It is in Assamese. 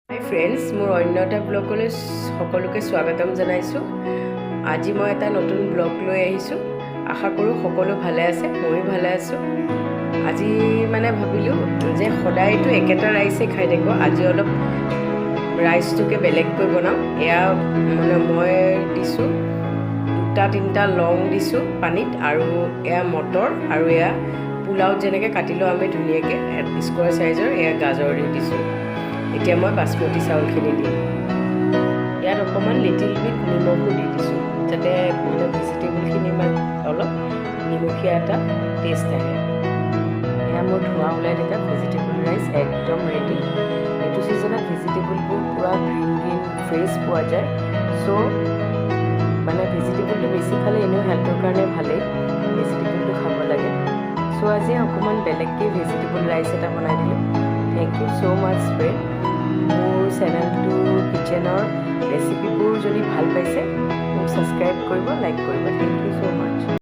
হাই ফ্ৰেণ্ডছ, মোৰ অন্য এটা ব্লগলৈ সকলোকে স্বাগতম জনাইছোঁ। আজি মই এটা নতুন ব্লগ লৈ আহিছোঁ। আশা কৰোঁ সকলো ভালে আছে, ময়ো ভালে আছোঁ। আজি ভাবিলোঁ যে সদায়তো একেটা ৰাইচে খাই থাকোঁ, আজি অলপ ৰাইচটোকে বেলেগকৈ বনাওঁ। এয়া মই দিছোঁ 2-3টা লং দিছোঁ পানীত, আৰু এয়া মটৰ, আৰু এয়া পোলাওত যেনেকৈ কাটি লওঁ আমি ধুনীয়াকৈ স্কোৱাৰ চাইজৰ, এয়া গাজৰ দি দিছোঁ। এতিয়া মই বাসমতি চাউলখিনি দিম। ইয়াত অকণমান লিটিল বিট নিমখো দি দিছোঁ, যাতে ভেজিটেবলখিনি অলপ নিমখীয়া এটা টেষ্ট আহে। এয়া মোৰ ধোঁৱা ওলাই থকা ভেজিটেবল ৰাইচ একদম ৰেডি। এইটো ছিজনত ভেজিটেবলবোৰ পূৰা গ্ৰীণ ফ্ৰেছ পোৱা যায়। চ' ভেজিটেবলটো বেছি খালে এনেও হেল্থৰ কাৰণে ভালেই, ভেজিটেবলটো খাব লাগে। চ' আজি অকণমান বেলেগকৈ ভেজিটেবল ৰাইচ এটা বনাই দিলোঁ। Thank you so' much friend. মোৰ চেনেলটো কিচেনৰ ৰেচিপিবোৰ যদি ভাল পাইছে মোক ছাবস্ক্ৰাইব কৰিব, লাইক কৰিব। Thank you so' much.